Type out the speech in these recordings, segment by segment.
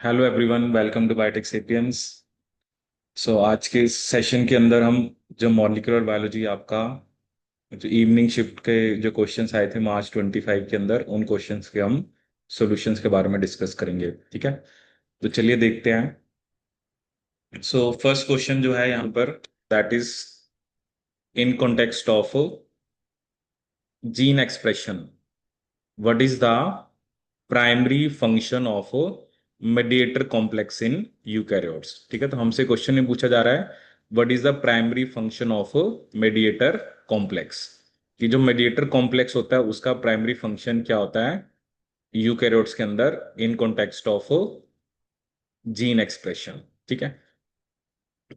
Hello everyone, welcome to Biotech Sapiens. आज के इस सेशन के अंदर हम जो मॉलिक्यूलर बायोलॉजी आपका जो इवनिंग शिफ्ट के जो क्वेश्चंस आए थे मार्च 25 के अंदर, उन क्वेश्चंस के हम सॉल्यूशंस के बारे में डिस्कस करेंगे। ठीक है, तो चलिए देखते हैं। फर्स्ट क्वेश्चन जो है यहाँ पर, that is in context of gene expression, what is the primary function of mediator complex in eukaryotes. ठीक है, तो हमसे क्वेश्चन में पूछा जा रहा है what is the primary function of mediator complex, कि जो मेडिएटर कॉम्प्लेक्स होता है उसका प्राइमरी फंक्शन क्या होता है यूकैरियोट्स के अंदर in context of gene expression. ठीक है,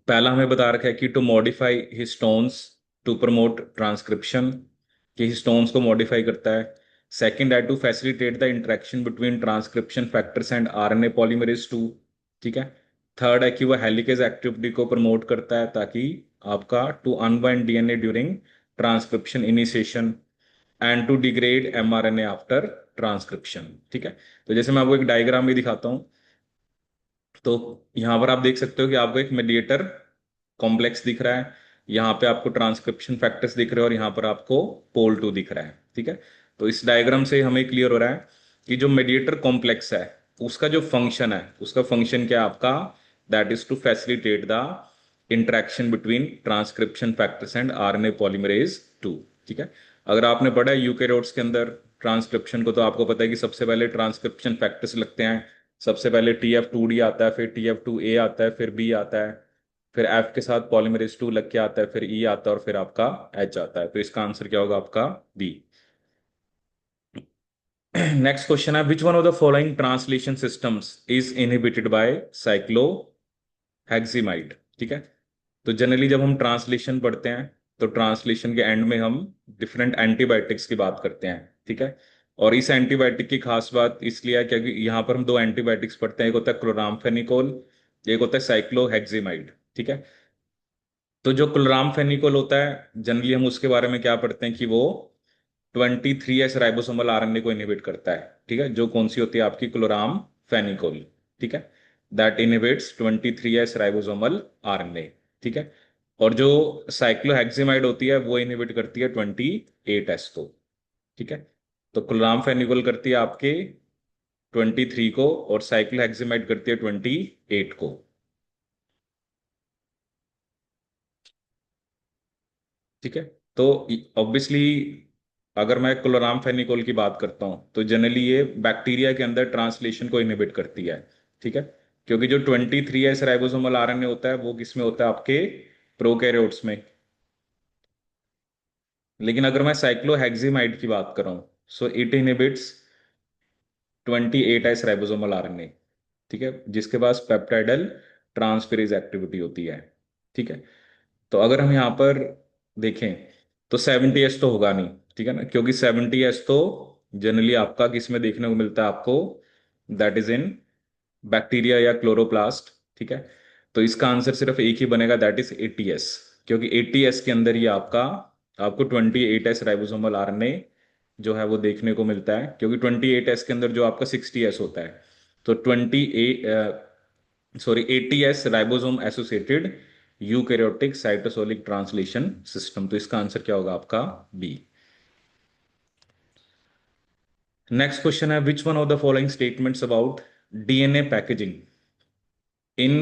पहला हमें बता रखा है कि to modify histones to promote transcription, कि हिस्टोन्स को मॉडिफाई करता है। सेकंड है to facilitate the interaction between transcription factors and RNA polymerase 2। ठीक है, थर्ड है कि वह हेलिकेज एक्टिविटी को प्रमोट करता है ताकि आपका to unbind DNA during transcription initiation and to degrade mRNA after transcription. ठीक है, तो जैसे मैं आपको एक डायग्राम भी दिखाता हूं, तो यहां पर आप देख सकते हो कि आपको एक मीडिएटर कॉम्प्लेक्स दिख रहा है, यहाँ पे आपको ट्रांसक्रिप्शन फैक्टर्स दिख रहे हैं और यहाँ पर आपको पोल 2 दिख रहा है। ठीक है, तो इस डायग्राम से हमें क्लियर हो रहा है कि जो मीडिएटर कॉम्प्लेक्स है उसका जो फंक्शन है, उसका फंक्शन क्या है आपका, that is to facilitate the interaction between transcription factors and RNA polymerase 2। ठीक है, अगर आपने पढ़ा है यूकेरियोट्स के अंदर ट्रांसक्रिप्शन को, तो आपको पता है कि सबसे पहले ट्रांसक्रिप्शन फैक्टर्स लगते हैं। सबसे पहले TF2D आता है, फिर TF2A आता है, फिर B आता है, फिर F के साथ पॉलीमरेज 2 लग के आता है, फिर E आता है और फिर आपका H आता है। तो इसका आंसर क्या होगा आपका B। नेक्स्ट क्वेश्चन है which one of the following translation systems is inhibited by cycloheximide. ठीक है, तो जनरली जब हम ट्रांसलेशन पढ़ते हैं तो ट्रांसलेशन के एंड में हम डिफरेंट एंटीबायोटिक्स की बात करते हैं। ठीक है, और इस एंटीबायोटिक की खास बात इसलिए है क्योंकि यहाँ पर हम दो एंटीबायोटिक्स पढ़ते हैं, एक होता है क्लोरामफेनिकोल, एक होता है साइक्लोहेक्सिमाइड। ठीक है, तो जो क्लोरामफेनिकोल होता है जनरली हम उसके बारे में क्या पढ़ते हैं कि वो 23S राइबोसोमल आरएनए को इनहिबिट करता है। ठीक है, जो कौन सी होती है आपकी क्लोरामफेनिकोल। ठीक है, that inhibits 23S ribosomal RNA. ठीक है, और जो साइक्लोहेक्सिमाइड होती है वो इनहिबिट करती है 28S को। ठीक है, तो क्लोरामफेनिकोल करती है आपके 23 को और साइक्लोहेक्सिमाइड करती है 28 को। ठीक है, तो ऑब्वियसली अगर मैं क्लोरामफेनिकोल की बात करता हूं तो जनरली ये बैक्टीरिया के अंदर ट्रांसलेशन को इनहिबिट करती है। ठीक है, क्योंकि जो 23S राइबोसोमल आरएनए होता है वो किसमें होता है आपके प्रोकैरियोट्स में। लेकिन अगर मैं साइक्लोहेक्सिमाइड की बात कर रहा हूं, so it inhibits 28S ribosomal RNA. ठीक है, जिसके पास पेप्टाइडल ट्रांसफेरेज एक्टिविटी होती है। ठीक है, तो अगर हम यहाँ पर देखें तो 70S तो होगा नहीं। ठीक है ना, क्योंकि 70S तो जनरली आपका किस में देखने को मिलता है आपको, दैट इज इन बैक्टीरिया या क्लोरोप्लास्ट। ठीक है, तो इसका आंसर सिर्फ एक ही बनेगा, दैट इज 80S, क्योंकि 80S के अंदर ही आपका आपको 28S राइबोसोमल आरएनए जो है वो देखने को मिलता है, क्योंकि 28S के अंदर जो आपका 60S होता है। तो 80S ribosome associated eukaryotic cytosolic translation system. तो इसका आंसर क्या होगा आपका बी। नेक्स्ट क्वेश्चन है which one of the following statements about DNA packaging in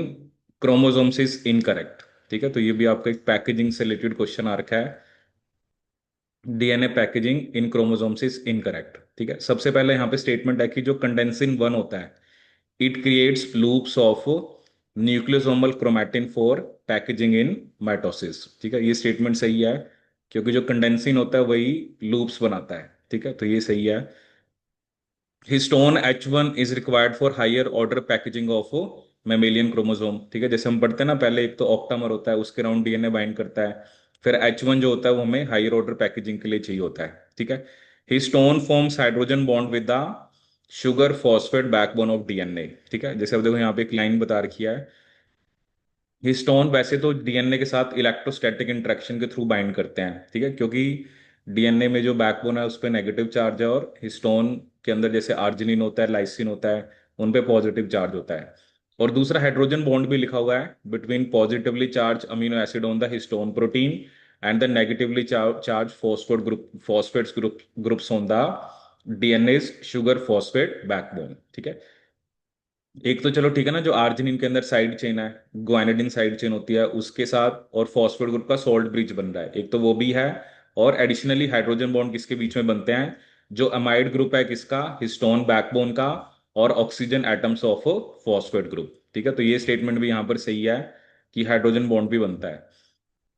chromosomes is incorrect. ठीक है, तो ये भी आपका एक पैकेजिंग से रिलेटेड क्वेश्चन आ रखा है, DNA packaging in chromosomes is incorrect. ठीक है, सबसे पहले यहाँ पे स्टेटमेंट है कि जो कंडेंसिन 1 होता है it creates loops of nucleosomal chromatin for packaging in mitosis. ठीक है, ये स्टेटमेंट सही है, क्योंकि जो कंडेंसिन होता है वही लूप्स बनाता है। ठीक है, तो ये सही है। Histone H1 is required for higher order packaging of mammalian chromosome. ठीक है, जैसे हम पढ़ते हैं ना, पहले एक तो ऑक्टामर होता है उसके राउंड डीएनए बाइंड करता है, फिर H1 जो होता है वो हमें हायर ऑर्डर पैकेजिंग के लिए चाहिए होता है। ठीक है, histone forms hydrogen bond with the sugar phosphate backbone of DNA. ठीक है, जैसे अब देखो यहाँ पे एक लाइन बता रखी है, हिस्टोन वैसे तो डीएनए के साथ इलेक्ट्रोस्टैटिक इंटरेक्शन के थ्रू बाइंड करते हैं। ठीक है, क्योंकि डीएनए में जो बैकबोन है उस पर नेगेटिव चार्ज है, और हिस्टोन के अंदर जैसे आर्जिनिन होता है, लाइसिन होता है, उन पे पॉजिटिव चार्ज होता है। और दूसरा हाइड्रोजन बॉन्ड भी लिखा हुआ है between positively charge amino acid on the histone protein and the negatively charge phosphates groups on the DNA sugar phosphate backbone. ठीक है, एक तो चलो ठीक है ना, जो आर्जिनिन के अंदर साइड चेन है, ग्वानिडीन साइड चेन होती है उसके साथ, और फॉस्फेट ग्रुप का सॉल्ट ब्रिज बन रहा है, एक तो वो भी है। और एडिशनली हाइड्रोजन बॉन्ड किसके बीच में बनते हैं, जो अमाइड ग्रुप है किसका, हिस्टोन बैकबोन का, और oxygen atoms of phosphate group. ठीक है, तो ये स्टेटमेंट भी यहां पर सही है कि हाइड्रोजन बॉन्ड भी बनता है।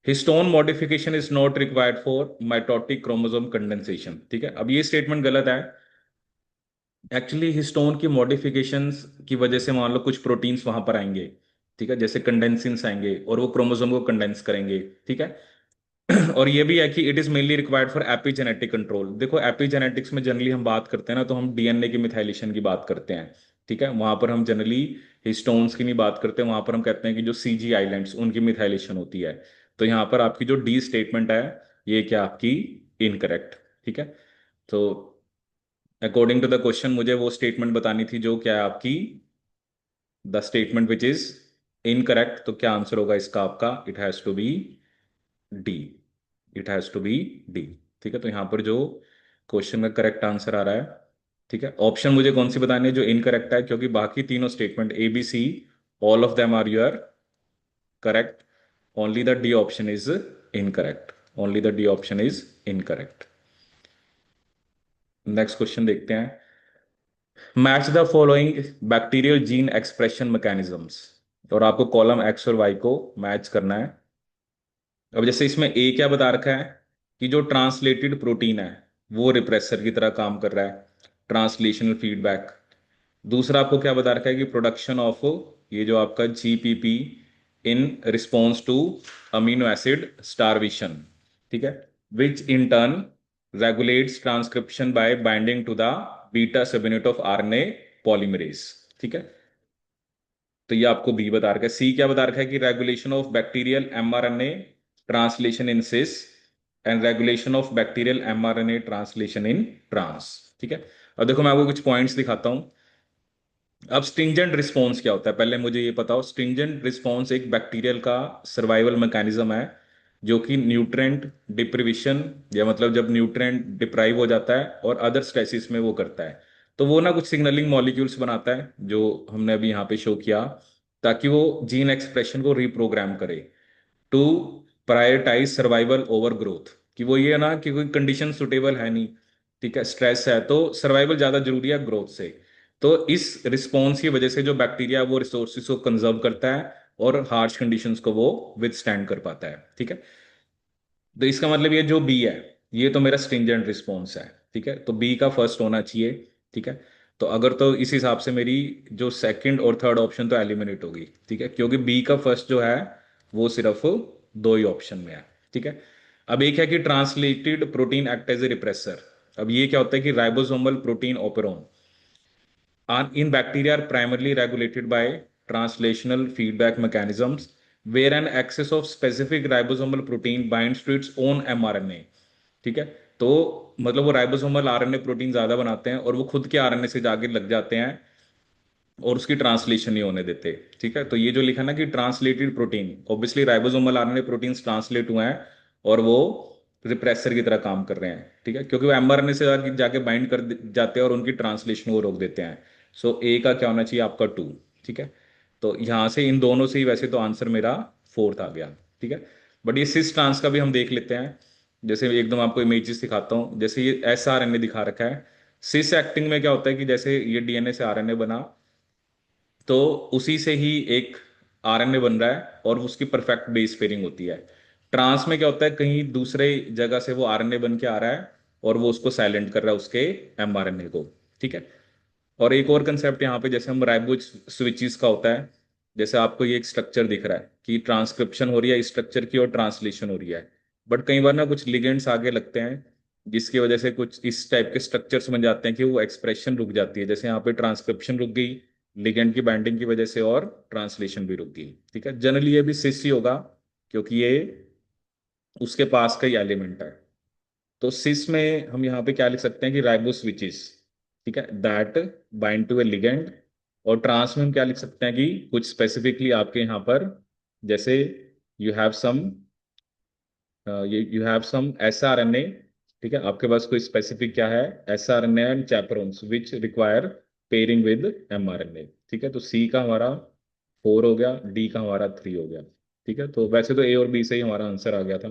Histone modification is not required for mitotic chromosome condensation. ठीक है, अब ये स्टेटमेंट गलत है। एक्चुअली हिस्टोन की मॉडिफिकेशंस की वजह से मान लो कुछ प्रोटीन्स वहां पर आएंगे, ठीक है, जैसे कंडेंसिन्स आएंगे और वो क्रोमोसोम को कंडेंस करेंगे। ठीक है, और ये भी है कि it is mainly required for epigenetic control. देखो एपिजेनेटिक्स में जनरली हम बात करते हैं ना, तो हम डीएनए की मिथाइलेशन की बात करते हैं। ठीक है, वहां पर हम जनरली हिस्टोन्स की नहीं बात करते, वहां पर हम कहते हैं कि जो सीजी आइलैंड्स उनकी मिथाइलेशन होती है। तो यहाँ पर आपकी जो डी स्टेटमेंट है ये क्या आपकी इनकरेक्ट। ठीक है, तो अकॉर्डिंग टू द क्वेश्चन मुझे वो स्टेटमेंट बतानी थी जो क्या है आपकी the statement which is incorrect. तो क्या आंसर होगा इसका आपका, it has to be D, it has to be D. ठीक है, तो यहां पर जो क्वेश्चन का करेक्ट आंसर आ रहा है, ठीक है, ऑप्शन मुझे कौन सी बतानी है जो इनकरेक्ट है, क्योंकि बाकी तीनों statement A B C all of them are your correct, only the D option is incorrect, only the D option is incorrect. Next question देखते हैं, match the following bacterial gene expression mechanisms. और आपको column X और Y को match करना है। अब जैसे इसमें ए क्या बता रखा है कि जो ट्रांसलेटेड प्रोटीन है वो रिप्रेसर की तरह काम कर रहा है, ट्रांसलेशनल फीडबैक। दूसरा आपको क्या बता रखा है कि प्रोडक्शन ऑफ ये जो आपका GPP in response to amino acid starvation. ठीक है, which in turn regulates transcription by binding to the beta subunit of RNA polymerase. ठीक है, तो ये आपको बी बता रखा है। सी क्या बता रखा है कि regulation of bacterial mRNA translation in cis and regulation of bacterial mRNA translation in trans. ठीक है, अब देखो मैं आपको कुछ पॉइंट्स दिखाता हूं। अब स्ट्रिंजेंट रिस्पॉन्स क्या होता है, पहले मुझे ये बताओ। स्ट्रिंजेंट रिस्पॉन्स एक बैक्टीरियल का सर्वाइवल मैकेनिज्म है जो कि न्यूट्रेंट डिप्रीविशन, या मतलब जब न्यूट्रेंट डिप्राइव हो जाता है और अदर स्ट्रेसिस में वो करता है, तो वो ना कुछ सिग्नलिंग मॉलिक्यूल्स बनाता है जो हमने अभी यहाँ पे शो किया, ताकि वो जीन एक्सप्रेशन को रिप्रोग्राम करे to prioritize survival over growth. कि वो ये ना कि कोई कंडीशन सुटेबल है नहीं, ठीक है, स्ट्रेस है, तो सर्वाइवल ज्यादा जरूरी है ग्रोथ से। तो इस रिस्पॉन्स की वजह से जो बैक्टीरिया वो रिसोर्सेज को कंजर्व करता है और हार्श कंडीशंस को वो विदस्टैंड कर पाता है। ठीक है, तो इसका मतलब ये जो बी है ये तो मेरा स्ट्रिंजेंट रिस्पॉन्स है। ठीक है, तो बी का फर्स्ट होना चाहिए। ठीक है, तो अगर तो इस हिसाब से मेरी जो सेकंड और थर्ड ऑप्शन तो एलिमिनेट होगी। ठीक है, क्योंकि बी का फर्स्ट जो है वो सिर्फ दो ही ऑप्शन में है। ठीक है, अब एक है कि translated protein act as a repressor. अब ये क्या होता है कि ribosomal protein operon in bacteria are primarily regulated by translational feedback mechanisms where an excess of specific ribosomal protein binds to its own mRNA। ठीक है, तो मतलब वो राइबोसोमल आरएनए प्रोटीन ज्यादा बनाते हैं और वो खुद के आरएनए से जाके लग जाते हैं और उसकी ट्रांसलेशन नहीं होने देते। ठीक है, तो ये जो लिखा ना कि translated protein, obviously ribosomal RNA protein translate हुए हैं और वो रिप्रेसर की तरह काम कर रहे हैं। ठीक है, क्योंकि वो एमआरएनए से जाके बाइंड कर जाते हैं और उनकी ट्रांसलेशन वो रोक देते हैं। सो ए का क्या होना चाहिए आपका टू। ठीक है, तो यहां से इन दोनों से ही वैसे तो आंसर मेरा फोर्थ आ गया। ठीक है, बट ये सिस ट्रांस का भी हम देख लेते हैं। जैसे एकदम आपको इमेजेस दिखाता हूँ, जैसे ये एस आर दिखा रखा है। सिस एक्टिंग में क्या होता है कि जैसे ये डीएनए से आरएनए बना, तो उसी से ही एक आरएनए बन रहा है और उसकी परफेक्ट बेस पेयरिंग होती है। ट्रांस में क्या होता है, कहीं दूसरे जगह से वो आरएनए बन के आ रहा है और वो उसको साइलेंट कर रहा है उसके एमआरएनए को। ठीक है, और एक और कंसेप्ट यहाँ पे जैसे हम राइबो स्विचेस का होता है, जैसे आपको ये एक स्ट्रक्चर दिख रहा है कि ट्रांसक्रिप्शन हो रही है इस स्ट्रक्चर की और ट्रांसलेशन हो रही है, बट कई बार ना कुछ लिगेंड्स आगे लगते हैं जिसकी वजह से कुछ इस टाइप के स्ट्रक्चर्स बन जाते हैं कि वो एक्सप्रेशन रुक जाती है। जैसे यहाँ पे ट्रांसक्रिप्शन रुक गई लिगेंड की बाइंडिंग की वजह से और ट्रांसलेशन भी रुक गई। ठीक है, जनरली ये भी सिस ही होगा क्योंकि ये उसके पास का ही एलिमेंट है। तो सिस में हम यहाँ पे क्या लिख सकते हैं कि राइबो स्विचेस, ठीक है, that bind to a ligand और ट्रांस में हम क्या लिख सकते हैं कि कुछ स्पेसिफिकली आपके यहाँ पर, जैसे you have some you have some S R N A, ठीक है, आपके पास कोई स्पेसिफिक क्या है, S R N A and chaperones which require pairing with M R N A, ठीक है। तो सी का हमारा 4 हो गया, डी का हमारा 3 हो गया, ठीक है। तो वैसे तो ए और बी से ही हमारा आंसर आ गया था।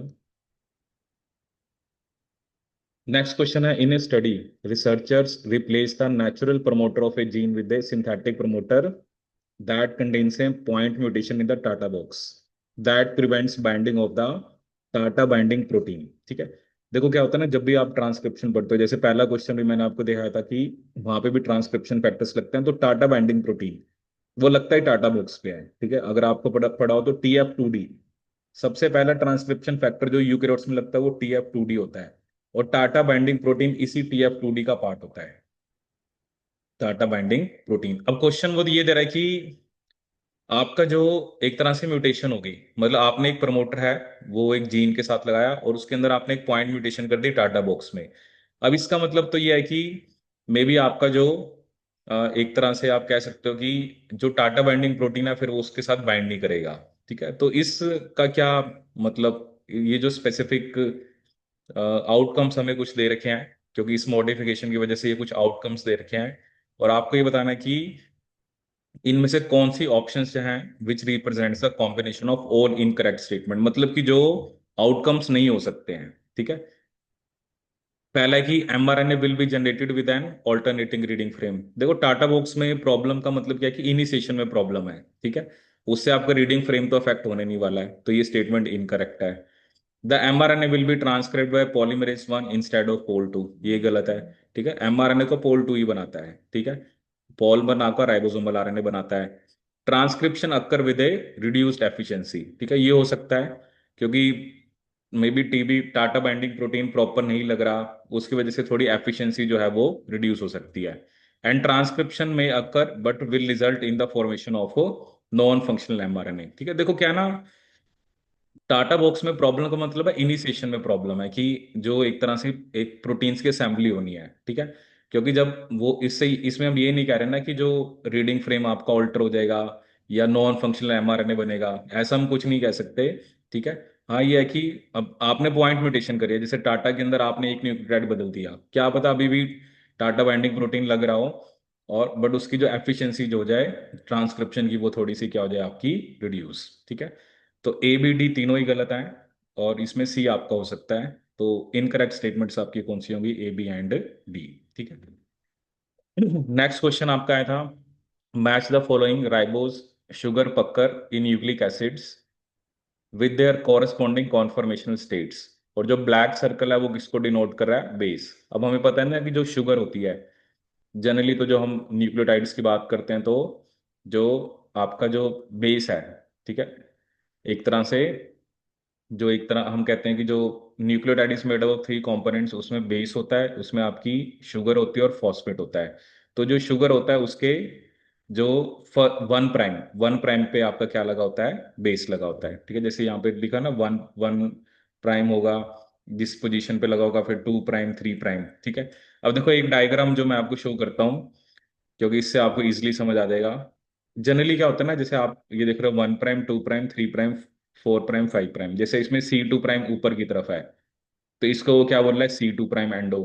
नेक्स्ट क्वेश्चन है, in a study researchers replace the natural promoter of a gene with a synthetic promoter that contains a point mutation in the Tata box that prevents binding of the Tata binding protein, ठीक है। देखो क्या होता है ना, जब भी आप ट्रांसक्रिप्शन पढ़ते हो, जैसे पहला क्वेश्चन भी मैंने आपको दिखाया था कि वहां पे भी ट्रांसक्रिप्शन फैक्टर्स लगते हैं, तो टाटा बाइंडिंग प्रोटीन वो लगता है टाटा बॉक्स पे है, ठीक है। अगर आपको पढ़ा हो तो TF2D सबसे पहला ट्रांसक्रिप्शन फैक्टर जो यूकेरियोट्स में लगता है वो TF2D होता है, और टाटा बाइंडिंग प्रोटीन इसी TF2D का पार्ट होता है, टाटा बाइंडिंग प्रोटीन। अब क्वेश्चन वो ये दे रहा है कि आपका जो एक तरह से म्यूटेशन होगी, मतलब आपने एक प्रमोटर है वो एक जीन के साथ लगाया और उसके अंदर आपने एक पॉइंट म्यूटेशन कर दी टाटा बॉक्स में। अब इसका मतलब तो ये है कि मे बी आपका जो एक तरह से आप कह सकते हो कि जो टाटा बाइंडिंग प्रोटीन है फिर वो उसके साथ बाइंड नहीं करेगा, ठीक है। तो इसका क्या मतलब, ये जो स्पेसिफिक आउटकम्स हमें कुछ दे रखे हैं, क्योंकि इस मॉडिफिकेशन की वजह से ये कुछ आउटकम्स दे रखे हैं, और आपको ये बताना है कि इनमें से कौन सी ऑप्शंस जो हैं विच represents the combination of all incorrect statement, मतलब कि जो आउटकम्स नहीं हो सकते हैं, ठीक है। पहला है कि mRNA will be generated with an alternating reading frame. देखो टाटा बॉक्स में प्रॉब्लम का मतलब क्या है कि इनिशिएशन में प्रॉब्लम है, ठीक है, उससे आपका रीडिंग फ्रेम तो अफेक्ट होने नहीं वाला है, तो ये स्टेटमेंट इनकरेक्ट है। The mRNA will be transcribed by polymerase 1 instead of pol 2, ये गलत है, ठीक है। mRNA को पोल 2 ही बनाता है, ठीक है, पॉल बनाकर राइबोसोमल आरएनए बनाता है। Transcription occur with A reduced efficiency, ठीक है, ये हो सकता है क्योंकि may be TB TATA binding protein proper नहीं लग रहा, उसकी वजह से थोड़ी एफिशिएंसी जो है वो रिड्यूस हो सकती है। एंड ट्रांसक्रिप्शन में occur but will result in the formation of non functional mRNA, ठीक है। देखो क्या ना, टाटा बॉक्स में प्रॉब्लम का मतलब है इनिशिएशन में प्रॉब्लम है कि जो एक तरह से एक प्रोटीन्स की असेंबली होनी है, ठीक है। क्योंकि जब वो इससे इसमें हम ये नहीं कह रहे ना कि जो रीडिंग फ्रेम आपका ऑल्टर हो जाएगा या नॉन फंक्शनल एमआरएनए बनेगा, ऐसा हम कुछ नहीं कह सकते, ठीक है। हाँ ये है कि अब आपने पॉइंट म्यूटेशन करी है, जैसे टाटा के अंदर आपने एक न्यूक्लियोटाइड बदल दिया, क्या पता अभी भी टाटा बाइंडिंग प्रोटीन लग रहा हो, और बट उसकी जो एफिशिएंसी जो हो जाए ट्रांसक्रिप्शन की वो थोड़ी सी क्या हो जाए आपकी रिड्यूस, ठीक है। तो A B D तीनों ही गलत हैं, और इसमें सी आपका हो सकता है। तो इनकरेक्ट स्टेटमेंट्स आपकी कौन सी होंगी, A B and D, ठीक है। नेक्स्ट क्वेश्चन आपका आया था, match the following ribose sugar pucker in nucleic acids with their corresponding conformational states, और जो ब्लैक सर्कल है वो किसको डिनोट कर रहा है, बेस। अब हमें पता है ना कि जो शुगर होती है, जनरली तो जो हम न्यूक्लियोटाइड्स की बात करते हैं तो जो आपका जो बेस है, ठीक है, एक तरह से जो एक तरह हम कहते हैं कि जो nucleotide is made of 3 components, उसमें बेस होता है, उसमें आपकी शुगर होती है और फॉस्फेट होता है। तो जो शुगर होता है उसके जो 1 प्राइम पे आपका क्या लगा होता है, बेस लगा होता है, ठीक है। जैसे यहाँ पे लिखा ना 1 1 प्राइम होगा, जिस पोजीशन पे लगा होगा, फिर 2 प्राइम 3 प्राइम, ठीक है। अब देखो एक डायग्राम जो मैं आपको शो करता हूँ, क्योंकि इससे आपको इजिली समझ आ जाएगा। जनरली क्या होता है ना, जैसे आप ये देख रहे हो 1 prime 2 prime 3 prime 4 prime 5 prime, जैसे इसमें C2 प्राइम ऊपर की तरफ है, तो इसको वो क्या बोल रहा है, C2 प्राइम एंडो।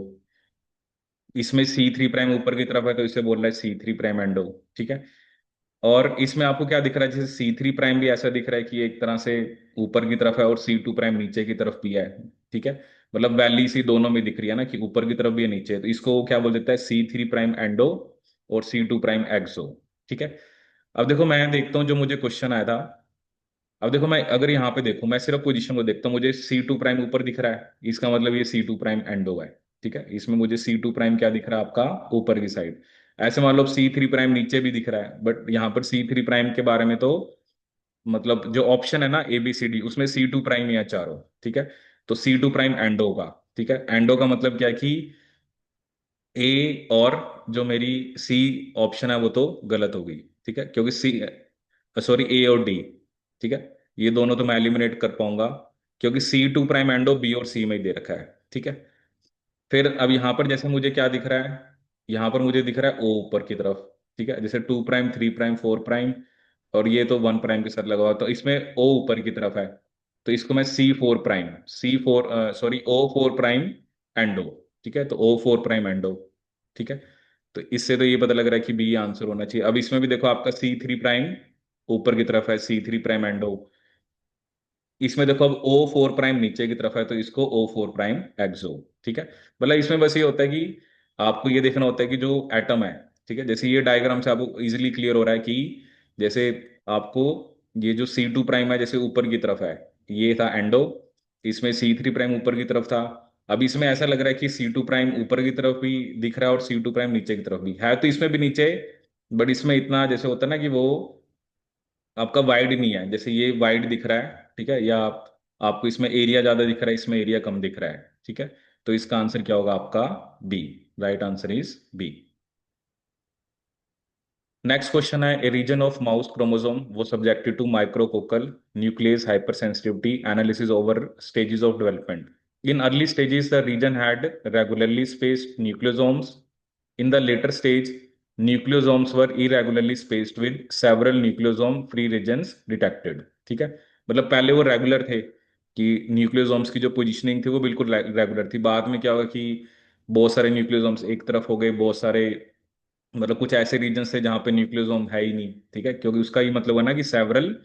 इसमें C3 प्राइम ऊपर की तरफ है तो इसे बोल रहा है C3 प्राइम एंडो, ठीक है। और इसमें आपको क्या दिख रहा है, जैसे C3 प्राइम भी ऐसा दिख रहा है कि एक तरह से ऊपर की तरफ है और C2 प्राइम नीचे की तरफ भी है, ठीक है। मतलब वैली सी दोनों में दिख रही है ना, कि ऊपर की तरफ भी है नीचे, तो इसको वो क्या बोल देता है, C3 प्राइम एंडो और C2 प्राइम एक्सो, ठीक है। अब देखो मैं देखता हूँ जो मुझे क्वेश्चन आया था। अब देखो मैं अगर यहाँ पे देखूं, मैं सिर्फ पोजीशन को देखता हूँ, मुझे C2 प्राइम ऊपर दिख रहा है, इसका मतलब ये C2 प्राइम एंडो है, ठीक है। इसमें मुझे C2 प्राइम क्या दिख रहा है आपका, ऊपर की साइड। ऐसे मान लो C3 प्राइम नीचे भी दिख रहा है, बट यहाँ पर C3 प्राइम के बारे में तो मतलब जो ऑप्शन है ना ABCD, उसमें C2 प्राइम या चारों, ठीक है। तो C2 प्राइम एंडो होगा, ठीक है। एंडो का मतलब क्या है कि ए और जो मेरी सी ऑप्शन है वो तो गलत होगी, ठीक है, क्योंकि सी सॉरी A और D, ठीक है, ये दोनों तो मैं एलिमिनेट कर पाऊंगा, क्योंकि C2 प्राइम एंडो B और C में ही दे रखा है, ठीक है। फिर अब यहाँ पर जैसे मुझे क्या दिख रहा है, यहाँ पर मुझे दिख रहा है O ऊपर की तरफ, ठीक है, जैसे 2 प्राइम, 3 प्राइम, 4 प्राइम, और ये तो 1 प्राइम के साथ लगा हुआ, तो इसमें ओ ऊपर की तरफ है, तो इसको मैं C4 prime, C4 sorry O4 prime endo. ठीक है, तो O4 प्राइम एंडो। ठीक है, तो इससे तो ये पता लग रहा है कि बी आंसर होना चाहिए। अब इसमें भी देखो आपका C3 प्राइम ऊपर की तरफ है, C3 प्राइम एंडो। इसमें देखो अब O4 प्राइम नीचे की तरफ है, तो इसको O4 प्राइम एक्सो। ठीक है, मतलब इसमें बस ये होता है कि आपको ये देखना होता है कि जो एटम है, ठीक है, जैसे ये डायग्राम से आपको इजीली क्लियर हो रहा है कि जैसे आपको ये जो C2 प्राइम है जैसे ऊपर की तरफ है, ये था एंडो, इसमें C3 प्राइम ऊपर की तरफ था। अब इसमें ऐसा लग रहा है कि C2 प्राइम ऊपर की तरफ भी दिख रहा है और C2 प्राइम नीचे की तरफ भी है, तो इसमें भी नीचे, बट इसमें इतना जैसे होता है ना कि वो आपका वाइड नहीं है, जैसे ये वाइड दिख रहा है, ठीक है, या आपको इसमें एरिया ज्यादा दिख रहा है, इसमें एरिया कम दिख रहा है। ठीक है, तो इसका आंसर क्या होगा आपका B. Right answer is B. Next question है, a region of mouse chromosome was subjected to micrococcal nuclease hypersensitivity analysis over stages of development. In early stages, the region had regularly spaced nucleosomes. In the later stage, nucleosomes were irregularly spaced with several nucleosome free regions detected. ठीक है, मतलब पहले वो regular थे कि nucleosomes की जो positioning थी वो बिल्कुल रेगुलर थी, बाद में क्या होगा कि बहुत सारे न्यूक्लियोसोम्स एक तरफ हो गए, बहुत सारे मतलब कुछ ऐसे रीजन थे जहां पे न्यूक्लियोसोम है ही नहीं। ठीक है, क्योंकि उसका ही मतलब है ना कि सेवरल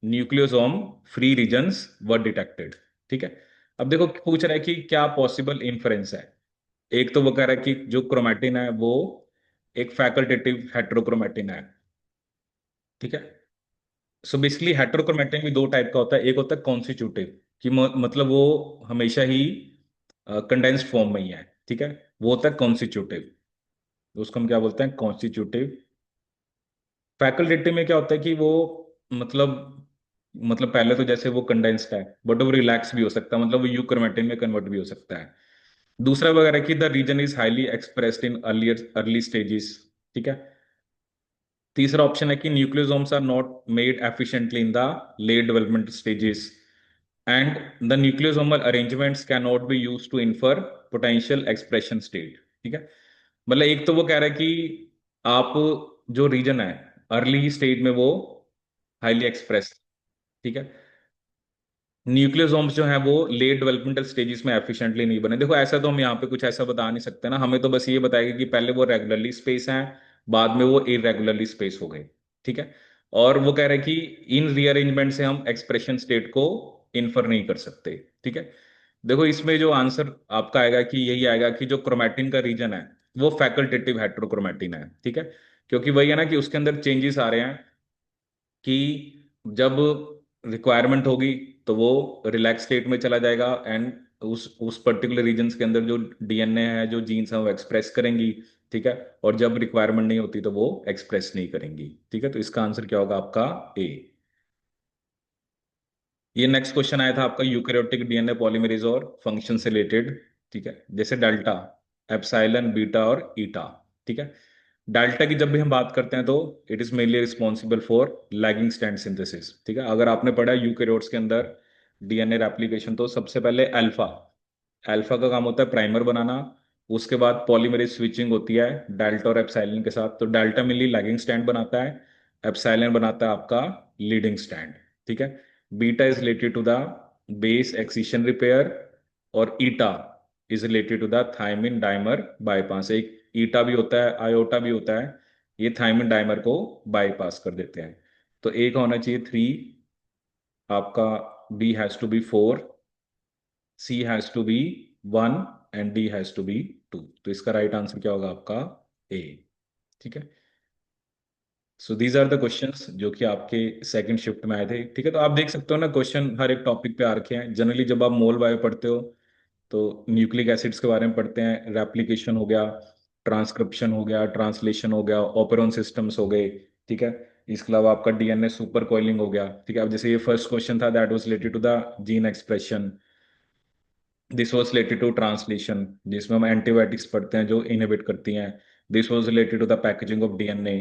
न्यूक्लियोसोम फ्री रीजन्स वर डिटेक्टेड। ठीक है, अब देखो पूछ रहा है कि क्या पॉसिबल इन्फरेंस है। एक तो वो कह रहा है कि जो क्रोमैटिन है वो एक फैकल्टेटिव हेट्रोक्रोमैटिन है। ठीक है, सो बेसिकली हेट्रोक्रोमैटिन भी दो टाइप का होता है, एक होता है कॉन्स्टिट्यूटिव कि मतलब वो हमेशा ही कंडेंस्ड फॉर्म में ही है। ठीक है, वो होता है कॉन्स्टिट्यूटिव, उसको हम क्या बोलते हैं, कॉन्स्टिट्यूटिव। फैकल्टेटिव में क्या होता है कि वो मतलब पहले तो जैसे वो कंडेंस्ड है, बट वो रिलैक्स भी हो सकता है, मतलब वो यूक्रोमैटिन में कन्वर्ट भी हो सकता है। दूसरा वगैरह कि the region is highly expressed in early stages. ठीक है, तीसरा ऑप्शन है कि nucleosomes are not made efficiently in the late development stages and the nucleosomal arrangements can not be use to infer potential expression state. ठीक है, मतलब एक तो वो कह रहा है कि आप जो रीजन है अर्ली स्टेज में वो हाईली एक्सप्रेस। ठीक है, न्यूक्लियोसोम्स जो है वो लेट डेवलपमेंटल स्टेजेस में एफिशिएंटली नहीं बने। देखो ऐसा तो हम यहाँ पे कुछ ऐसा बता नहीं सकते ना, हमें तो बस ये बताएगा कि पहले वो रेगुलरली स्पेस हैं, बाद में वो इरेगुलरली स्पेस हो गए। ठीक है, और वो कह रहे हैं कि इन रीअरेंजमेंट से हम एक्सप्रेशन स्टेट को इन्फर नहीं कर सकते। ठीक है, देखो इसमें जो आंसर आपका आएगा कि यही आएगा कि जो क्रोमैटिन का रीजन है वो फैकल्टेटिव हेट्रोक्रोमैटिन है। ठीक है, क्योंकि वही है ना कि उसके अंदर चेंजेस आ रहे हैं कि जब रिक्वायरमेंट होगी तो वो रिलैक्स स्टेट में चला जाएगा एंड उस पर्टिकुलर रीजन्स के अंदर जो डीएनए है, जो जीन्स है, वो एक्सप्रेस करेंगी। ठीक है, और जब रिक्वायरमेंट नहीं होती तो वो एक्सप्रेस नहीं करेंगी। ठीक है, तो इसका आंसर क्या होगा आपका ए। ये नेक्स्ट क्वेश्चन आया था आपका यूकैरियोटिक डीएनए पॉलीमरेज और फंक्शन से रिलेटेड। ठीक है, जैसे डेल्टा, एप्सिलॉन, बीटा और ईटा। ठीक है, डेल्टा की जब भी हम बात करते हैं तो it is mainly responsible for lagging strand synthesis. ठीक है, अगर आपने पढ़ा है यूकैरियोट्स के अंदर डीएनए रेप्लिकेशन, तो सबसे पहले अल्फा, अल्फा का काम होता है प्राइमर बनाना, उसके बाद पॉलीमरेज स्विचिंग होती है डेल्टा और एप्सिलॉन के साथ, तो डेल्टा मेनली लैगिंग स्ट्रैंड बनाता है, एप्सिलॉन बनाता है आपका लीडिंग स्ट्रैंड। ठीक है, beta is related to the base excision repair, और eta is related to the thymine dimer bypass. एक ईटा भी होता है, आयोटा भी होता है, ये थायमिन डाइमर को बाईपास कर देते हैं। तो ए का होना चाहिए 3, आपका B has to be 4, C has to be 1 and D has to be 2। तो इसका राइट आंसर क्या होगा आपका ए। ठीक है, so these are the questions जो कि आपके सेकंड शिफ्ट में आए थे। ठीक है, तो आप देख सकते हो ना क्वेश्चन हर एक टॉपिक पे आ रखे हैं। जनरली जब आप मोल बायो पढ़ते हो तो न्यूक्लिक एसिड्स के बारे में पढ़ते हैं, रेप्लिकेशन हो गया, ट्रांसक्रिप्शन हो गया, ट्रांसलेशन हो गया, ऑपेरॉन सिस्टम्स हो गए। ठीक है, इसके अलावा आपका डीएनए सुपर कॉइलिंग हो गया। ठीक है, अब जैसे ये फर्स्ट क्वेश्चन था that was related to the gene expression, this was related to translation जिसमें हम एंटीबायोटिक्स पढ़ते हैं जो इनहिबिट करती हैं, this was related to the packaging of DNA,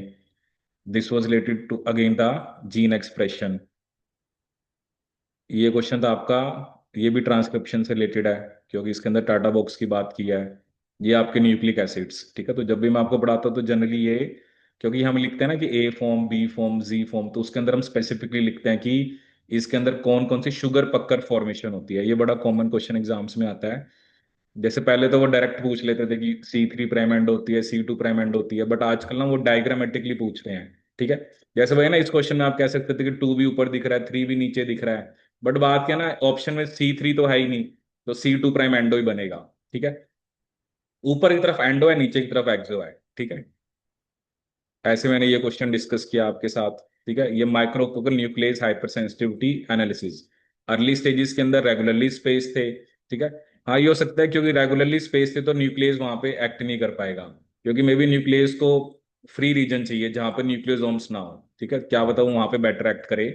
this was related to again the gene expression. ये question था आपका, ये भी ट्रांसक्रिप्शन से रिलेटेड है क्योंकि इसके अंदर टाटा बॉक्स की बात की है। ये आपके न्यूक्लिक एसिड्स। ठीक है, तो जब भी मैं आपको पढ़ाता हूँ तो जनरली ये क्योंकि हम लिखते हैं ना कि ए फॉर्म, बी फॉर्म, जी फॉर्म, तो उसके अंदर हम स्पेसिफिकली लिखते हैं कि इसके अंदर कौन कौन सी शुगर पक्कर फॉर्मेशन होती है। ये बड़ा कॉमन क्वेश्चन एग्जाम्स में आता है। जैसे पहले तो वो डायरेक्ट पूछ लेते थे कि C3 प्राइम एंड होती है, C2 प्राइम एंड होती है, बट आजकल ना वो डायग्रामेटिकली पूछ रहे हैं। ठीक है, जैसे भाई ना इस क्वेश्चन में आप कह सकते थे कि 2 भी ऊपर दिख रहा है, 3 भी नीचे दिख रहा है, बट बात क्या ना, ऑप्शन में C3 तो है ही नहीं, तो C2 प्राइम एंडो ही बनेगा। ठीक है, ऊपर की तरफ एंडो है, नीचे की तरफ एक्सो है। ठीक है, ऐसे मैंने ये क्वेश्चन डिस्कस किया आपके साथ। ठीक है, ये micrococcal nuclease hypersensitivity analysis, early stages के अंदर रेगुलरली स्पेस थे। ठीक है, हाँ ये हो सकता है क्योंकि रेगुलरली स्पेस थे तो न्यूक्लियस वहां पे एक्ट नहीं कर पाएगा, क्योंकि मे बी न्यूक्लियस को फ्री रीजन चाहिए जहां पर न्यूक्लियोसोम्स ना हो। ठीक है, क्या बताऊँ वहां पे बेटर एक्ट करे।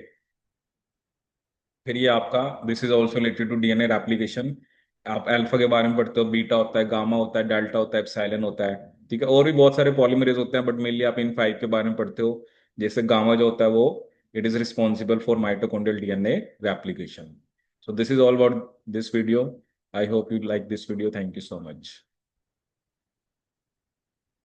फिर ये आपका this is also related to DNA replication. आप अल्फा के बारे में पढ़ते हो, बीटा होता है, गामा होता है, डेल्टा होता है, एप्सिलॉन होता है। ठीक है, और भी बहुत सारे पॉलीमरेज होते हैं, बट मेनली आप इन 5 के बारे में पढ़ते हो। जैसे गामा जो होता है वो it is responsible for mitochondrial DNA replication. So this is all about this video. I hope you like this video. Thank you so much.